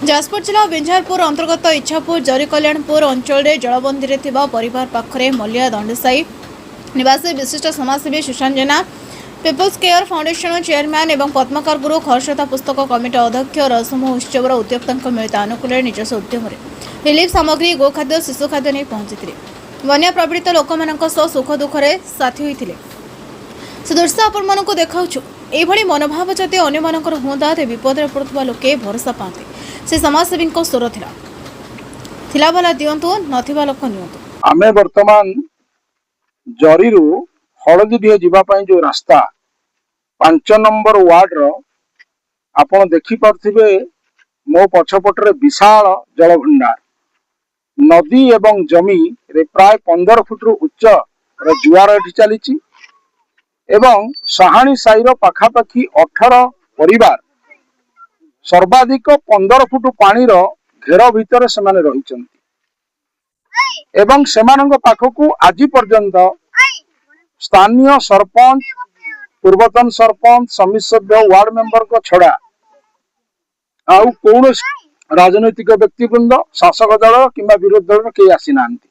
जाजपुर जिला बिंझारपुर अंतर्गत इच्छापुर जरी कल्याणपुर अंचल जलबंदी में परिवार पाखरे मल्लिया दंडसाई निवासी विशिष्ट समाजसेवी सुशांत जेना पीपल्स केयर फाउंडेशन चेयरमैन एवं पद्मकार गुरु खरस्रोता पुस्तक कमिटी अध्यक्ष रसम उत्सव उद्योक्ता मिलित आनुकूल्य निजस्व उद्यम रिलीफ सामग्री गोखाद्य शिशु खाद्य नहीं पहुंची बन्या प्रपीड़ित लोक सुख दुखे साथी होते से दृश्य आपण देखा यह मनोभाव जदि अन्य हुआ तो विपद पड़ुवा लोके भरोसा पाते से समाजसेवी स्वर थिला वाला दिंतु नथिबा लोक नियंतु आमे वर्तमान जरीरु हलदीडीह जीवाई जो रास्ता 5 नंबर वार्ड रो आपण देखि पारथिबे मो पछपटरे विशाल जलभंडार नदी एवं जमी रे प्राय 15 फुट रु उच्च रो जुआर एठी चलीची एवं साहाणी साईर पाखापाखी 18 परिवार सर्वाधिक 15 फुट पानी रो घेर भितर से माने रहिचंती एवं सेमानंग पाखकु आजि पर्यंत स्थानीय सरपंच पूर्वतन सरपंच समिति सभ्य वार्ड मेंबर को छड़ा आउ कौन राजनैतिक व्यक्तिवृंद शासक दल किंबा विरोधी दल के आसी नांती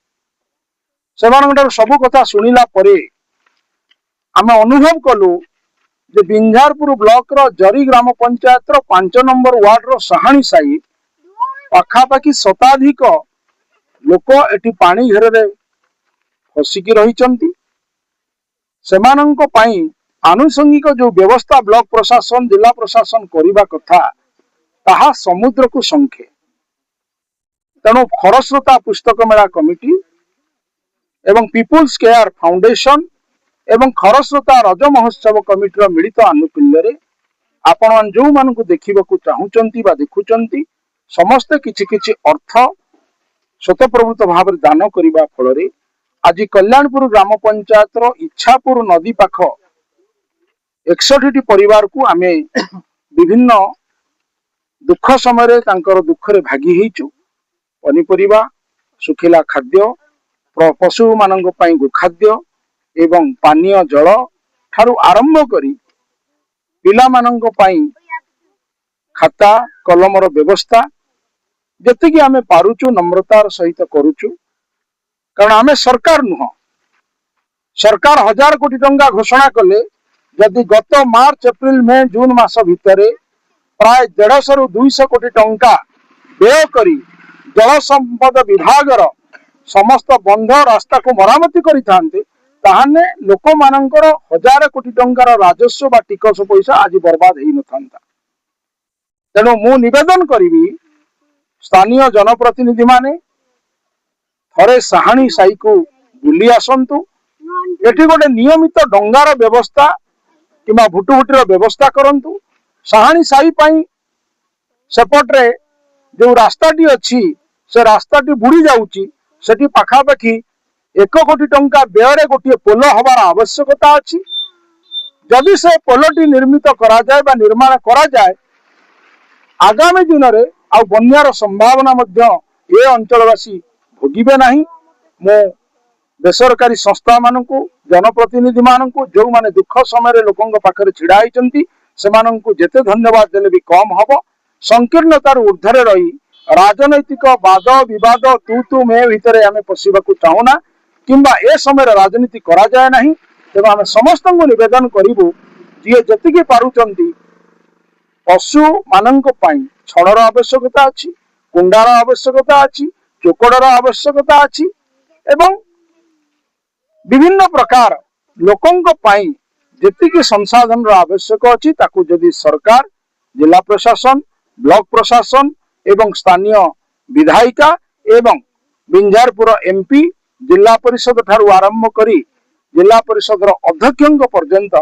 सेमानंग सब कथा सुनिला परे आमे अनुभव कलु जे बिंझारपुर ब्लॉक रो जरी ग्राम पंचायत रो 5 नंबर वार्ड रो साहाणी साई पाखापाखी शताधिक लोक एटी पानी घेर रे फसिकी रहिचंती सेमानंको पाई आनुषंगिक जो व्यवस्था ब्लॉक प्रशासन जिला प्रशासन करिबा कथा ताहा समुद्र को संखे तेणु खरस्रोता पुस्तक मेला कमिटी एवं पीपुल्स केयर फाउंडेशन एवं खरस्रोता रज महोत्सव कमिटी मिलित आनुकूल्य आपण जो मान को देखा चाहूंती देखुंती समस्ते किछि किछि अर्थ स्वतःप्रवृत्त भाव दान करने फल आज कल्याणपुर ग्राम पंचायत रो इच्छापुर नदी पाख 61 परिवार को आमे विभिन्न दुख समय दुखरे भागी हेचु पनीपरिबा सुखिला खाद्य पशु मानक पई गोखाद्य एवं पानीय जल ठारू आरंभ करी पिला मानक पई खाता कलमर व्यवस्था जति आमे पारुचु नम्रतार सहित करूचु कारण आमे सरकार नुह सरकार 1000 कोटी टंका घोषणा कले जदि गत मार्च एप्रिल मई जून मास भितरे प्राय 150 रु 200 कोटी टंका व्यय करी जल संपद विभाग समस्त बंध रास्ता को मरामती करिथांते ताहाने लोक मानकर 1000 कोटी टंकार राजस्व बा टिकस पैसा आज बर्बाद हेई नथांता तेणु मु निवेदन करिवि स्थानीय जनप्रतिनिधि माने थरे साहाणी साई को बुली आसंतु एठी गोटे नियमित डंगार व्यवस्था किमा भुटुभुटीर व्यवस्था करंतु साहाणी साई पई सेपटरे जो रास्ताटी अच्छी से रास्ताटी बुड़ी जाउची सेठी पाखापाखी 1 कोटी टंका व्यय गोटे पोल हबार आवश्यकता अच्छी जदि से पोलटी निर्मित करा जाए बा निर्माण करा जाए आगामी दिन में आ बन्यार संभावना मध्य ए अंचलवासी भोगिबे नहीं मो बेसरकारी संस्था मानकु जनप्रतिनिधि मानकु जो माने दुख समय लोकंग पाखरे छिड़ा होइचंती सेमानंकु जेते धन्यवाद देले भी कम हबो संकीर्णतार ऊर्ध्वरे रही राजनैतिक वाद विवाद तू मे भितरे आमे पशिबाकु चाहुना किंबा ए समय राजनीति करा जाए नहीं तेणु आमे समस्त निवेदन करिबु जे जतिके पारुचंती पशु मानक पाई छड़र आवश्यकता अच्छी कुंडार आवश्यकता अच्छी चोकड़र आवश्यकता अच्छी एवं विभिन्न प्रकार लोकंक पाई जेतिकी संसाधन आवश्यक अच्छी ताकू जदि सरकार जिला प्रशासन ब्लॉक प्रशासन एवं स्थानीय विधायिका एवं बिंझारपुर एमपी जिला परिषद ठारू आरंभ करी जिला परिषद अध्यक्ष पर्यंत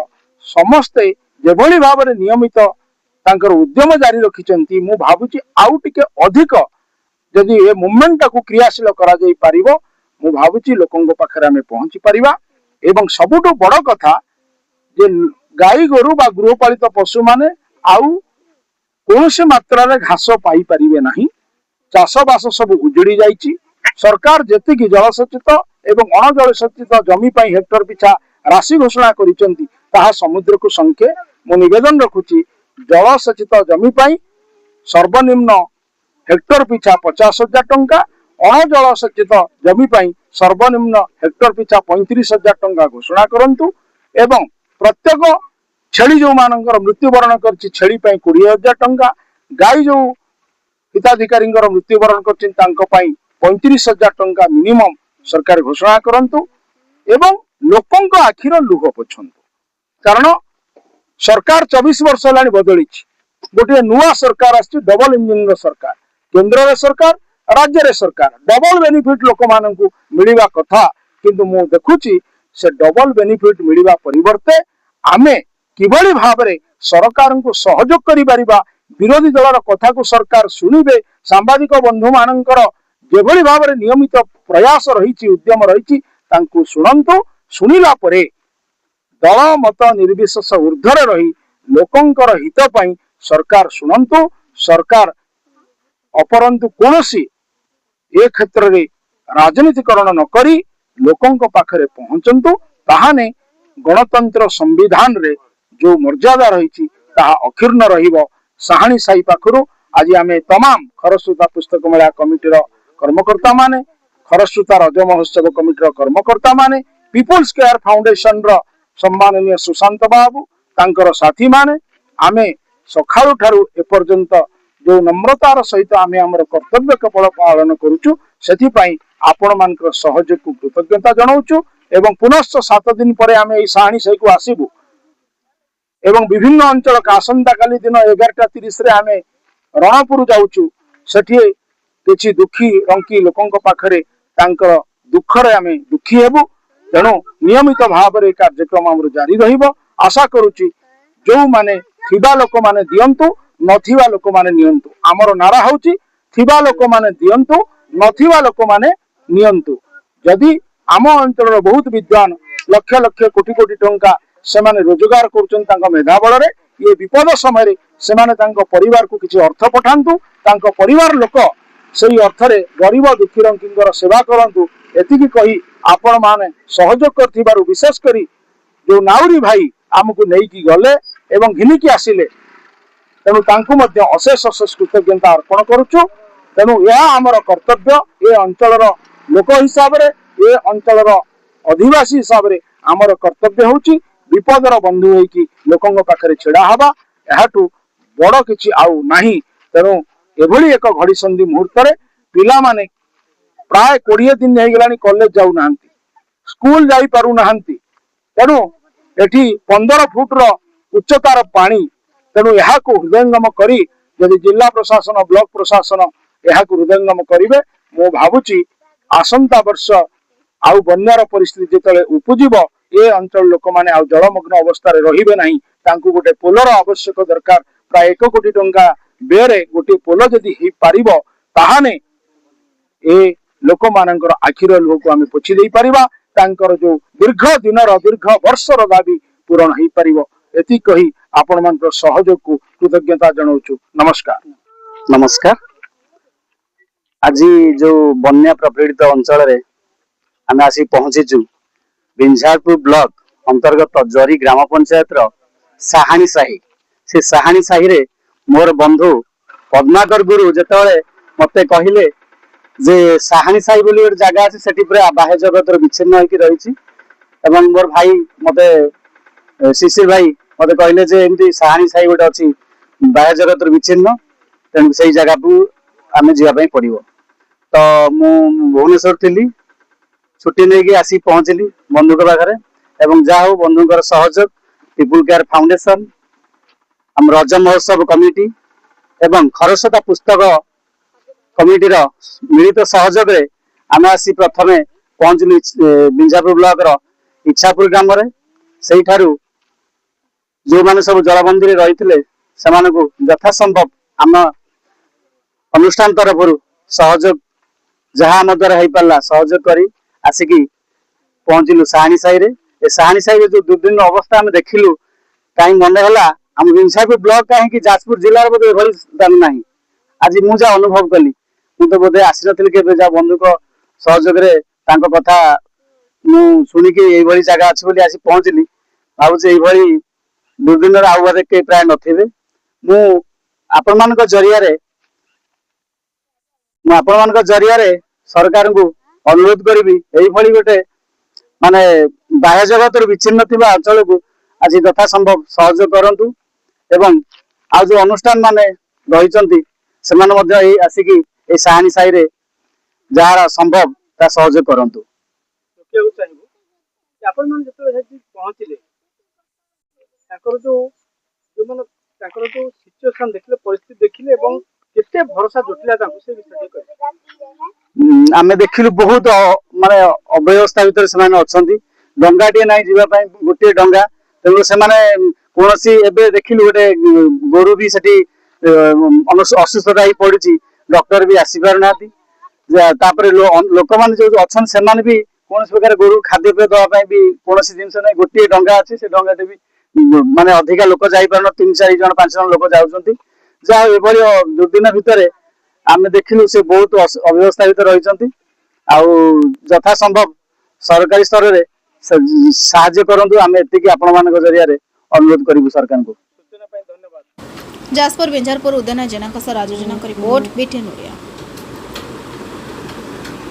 समस्ते जेभली भाव में नियमित तांकर उद्यम जारी रखिचंती मु भाबुची आउ टिके अधिक जदि ए मूवमेंट को क्रियाशील करा जाई पारिबो मु भाबुची लोकंग पाखरे हमें पहुंची पारिबा एवं सबुठु बड़ कथा जे गाई गोरु बा गृहपालित पशु माने आउ कोनसे मात्रा रे घास पाई पारिबे नाही चाष बास सब उजड़ी जाईची सरकार जेतिकी जलसेचित एवं अणजलसेचित जमी पाई हेक्टर पिछा राशि घोषणा करिचंती ताहा समुद्र को संख्ये मु निवेदन रखुची जलसेचित जमी पाई सर्वनिम्न हेक्टर पिछा 50,000 टंका, अणजल सेचित जमी सर्वनिम्न हेक्टर पिछा 35,000 टंका घोषणा करंतु एवं प्रत्येक छेली जो मानकर मृत्युवरण कर छेली 20,000 टंका, गाई जो हिताधिकारी मृत्युवरण कर 35,000 टंका मिनिमम सरकार घोषणा करंतु एवं लोकंक आखिर लुह पोछंतु। कारण सरकार 24 वर्ष हेलानी बदली गोटे नुआ सरकार आछि, डबल इंजिन सरकार, केंद्र सरकार राज्य सरकार, डबल बेनिफिट लोक मानकु मिलिबा कथा, किंतु मु देखुची से डबल बेनिफिट मिलिबा परिवर्ते आमे किभली भाबरे सरकार को सहयोग करि परिबा, विरोधी दलर कथा को सरकार सुनिबे, सांबादिक बंधु मानकर जेभली भाबरे नियमित प्रयास रही उद्यम रही तांकु सुनंतु, सुनिला परे दल मत निर्विशेष ऊर्ध्वर रही लोकंकर हित पई सरकार सुनंतु, सरकार अपरंतु कोनसी ए क्षेत्र रे राजनीतिकरण न करी लोकंक पाखरे पहुंचंतु, ताहाने गणतंत्र संविधान रे जो मर्यादा रही ताहा अक्षुण्ण रहिबो। साहानी साई पाखरु आज आमे तमाम खरस्रोता पुस्तक मेला कमिटीर कर्मकर्ता माने, खरस्रोता रज महोत्सव कमिटीर कर्मकर्ता माने, पीपुल्स केयर फाउंडेशन रो सम्माननीय सुशांत बाबू तांकर साथी माने आमे सखाळु ठारू एपर्यंत जो नम्रतार सहित आमे हमर कर्तव्य केवल पालन करूछु, सेथि पई आपण मानकर सहयोग को कृतज्ञता जणाउछु एवं पुनश्च 7 दिन परे आमे एई साहानी साई को आसीबु एवं विभिन्न अंचल का आसंता काली दिन 11:30 रे आमे रणपुर जाउछु। सेठी किछि दुखी रंकी लोकंक पाखरे तांकर दुखरे आमे दुखी हेबु, तेणु नियमित भाव रे कार्यक्रम हमर जारी रहिबो। आशा करूची जो माने थिबा लोक माने दियंतु, नथिबा लोक माने नियंतु। हमर नारा होउची थिबा लोक माने दियंतु, नथिबा लोक माने नियंतु। जदि आम अंचल बहुत विद्वान लक्ष लक्ष कोटी कोटी टंका सेमाने रोजगार करुछन तांका मेधा बଳରେ, ये विपद समय रे सेमाने तांका परिवार को किछि अर्थ पठांतु, तांका परिवार लोक सेही अर्थरे गरीब दुखी रंकींकर सेवा करंतु। एतिकी कही आपण माने सहयोग करथिबारु विशेष करी जो नाउरी भाई आमको नेकी गले एवं घिनिकी आसिले, तेणु तांकु मध्य अशेष अशेष कृतज्ञता अर्पण करुछु। तेणु यह आमर कर्तव्य, ये अंचलर लोक हिसाब रे, ये अंचलर अधिवासी हिसाब रे आमर कर्तव्य होउची विपदर बंधु होइकी लोकंग पाखरे छेड़ा हवा, एहाटू बड़ किछि आउ नाही। तेणु एभली एक घड़ी संधि मुहूर्त रे पिला माने प्राय 20 दिन हो गलानी कॉलेज जाऊ नाहंती, स्कूल जाई पारु नाहंती, तेणु एठी 15 फुट रो उच्चतार पानी, तेणु यहाँ को हृदयंगम करी यदि जिला प्रशासन ब्लॉक प्रशासन यहाँ को हृदयंगम करिवे, मो भाबुची आसंता वर्ष आउ बन्यार परिस्थिति जेतले उपजिब ए अंचल लोक माने आउ जलमग्न अवस्था रे रहिबे नाही। तांकु गोटे पोलर आवश्यक दरकार, प्राय 1 कोटी टंका बेरे गोटे पोल जदि ही पारिबो, ताहाने ए लोक मानकर आखिर लुह को आमे पोछि देई परिबा, तांकर जो दीर्घ दिनर दीर्घ वर्षर दाबी पूरण होई परिबो। एति कही आपण मानकर सहयोग को कृतज्ञता जणाउछु। नमस्कार। नमस्कार। आज जो बन्या प्रपीड़ित अंचल रे आमे आसी पहुंचीचु बिंझारपुर ब्लॉक अंतर्गत जरी ग्राम पंचायत रो साहानी साही। से साहानी साही रे मोर बंधु पद्माकर गुरु जेतले मते कहिले जे साहानी साही बोली एक जगह अछि, सेठी पूरा बाह्य जगत रो विच्छिन्न होई रहिछि एवं मोर भाई मते शिशिर भाई मते कहिले जे एमती साहानी साही गोटे अछि बाह्य जगत रो विच्छिन्न, तेणु से जगह को आमे जिया पई पड़िबो। तो मु भुवनेश्वर थिली, छुट्टी नहीं आसी पहुंचली बंधु के पाखे एवं जा हो बंधुकर सहयोग पीपुल केयर फाउंडेशन, हम रज महोत्सव कमिटी एवं खरस्रोता पुस्तक कमिटीर मिलित सहयोग रे आमे आसी प्रथमे पहुंचली बिंझापुर ब्लॉक रो इच्छापुर ग्राम रे। सेही ठारू जो माने सब जलबंदी रही सेमानकु यथासंभव आम अनुष्ठान तरफ सहयोग जहाँ आम द्वारा हो पारा सहयोग करी आसिकी पहुंचलु साहानी साही रे। ए साहानी साही जो दुर्दिन अवस्था आम देखिलु, कहीं मन है आम बिंझापुर ब्लॉक कहीं जाजपुर जिलार बोधे एभली स्थान नाही। आज मु जा अनुभव कली, मु तो बोधे आसी नथिली केबे जा बंधु को सहयोग रे तांको कथा मु सुनिकी एभली जगह अछि बोली आसी पहुंचली। भाबुचे एभली दुर्दिन आउ बोधे के प्राय नथिबे। मु आपण मानक जरिया रे ମୁଁ ଆପଣମାନଙ୍କ ଜରିଆରେ ସରକାରଙ୍କୁ ଅନୁରୋଧ କରିବି ଏଇଭଳି ଗୋଟେ ମାନେ ବାହ୍ୟ ଜଗତରୁ ବିଚ୍ଛିନ୍ନ ଥିବା ଅଞ୍ଚଳକୁ ଆଜି ଯଥା ସମ୍ଭବ ସହଯୋଗ କରନ୍ତୁ ଏବଂ ଆଉ ଯୋଉ ଅନୁଷ୍ଠାନ ମାନେ ରହିଛନ୍ତି ସେମାନେ ମଧ୍ୟ ଏଇ ଆସିକି ଏଇ ସାହାଣୀ ସାହିରେ ଯାହାର ସମ୍ଭବ ତା ସହଯୋଗ କରନ୍ତୁ। ଦେଖିବାକୁ ଚାହିଁବୁ ଯେ ଆପଣମାନେ ଯେତେବେଳେ ସେଠି ପହଞ୍ଚିଲେ ତାଙ୍କର ଯୋଉମାନେ ତାଙ୍କର ଯୋଉ ସିଚୁଏସନ ଦେଖିଲେ ପରିସ୍ଥିତି ଦେଖିଲେ ଏବଂ କେତେ ଭରସା ଜୁଟିଲା ତାଙ୍କୁ ସେ ବିଷୟରେ ଟିକେ କହିବେ। ଆମେ ଦେଖିଲୁ ବହୁତ ମାନେ ଅବ୍ୟବସ୍ଥା ଭିତରେ ସେମାନେ ଅଛନ୍ତି। ଡଙ୍ଗାଟିଏ ନାହିଁ ଯିବା ପାଇଁ, ଗୋଟିଏ ଡଙ୍ଗା। ତେଣୁ ସେମାନେ କୌଣସି ଏବେ ଦେଖିଲୁ ଗୋଟେ ଗୋରୁ ବି ସେଠି ଅସୁସ୍ଥତା ହେଇ ପଡିଛି, ଡକ୍ଟର ବି ଆସିପାରୁନାହାନ୍ତି। ତାପରେ ଲୋକମାନେ ଯୋଉ ଅଛନ୍ତି ସେମାନେ ବି କୌଣସି ପ୍ରକାର ଗୋରୁ ଖାଦ୍ୟପେୟ ଦେବା ପାଇଁ ବି କୌଣସି ଜିନିଷ ନାହିଁ। ଗୋଟିଏ ଡଙ୍ଗା ଅଛି, ସେ ଡଙ୍ଗାଟେ ବି ମାନେ ଅଧିକା ଲୋକ ଯାଇପାରୁନ, 3-4 ଜଣ 5 ଜଣ ଲୋକ ଯାଉଛନ୍ତି। ଯାହା ଏଭଳି ଦୁର୍ଦିନ ଭିତରେ ଆମେ ଦେଖିଲୁ ସେ ବହୁତ ଅବ୍ୟବସ୍ଥା ଭିତରେ ରହିଛନ୍ତି। ଆଉ ଯଥା ସମ୍ଭବ ସରକାରୀ ସ୍ତରରେ ସାହାଯ୍ୟ କରନ୍ତୁ, ଆମେ ଏତିକି ଆପଣମାନଙ୍କ ଜରିଆରେ ଅନୁରୋଧ କରିବୁ ସରକାରଙ୍କୁ। ସୂଚନା ପାଇଁ ଧନ୍ୟବାଦ। जासपुर बिंझारपुर उदयना जेना राजू जेना रिपोर्ट बीटीएन ओडिया।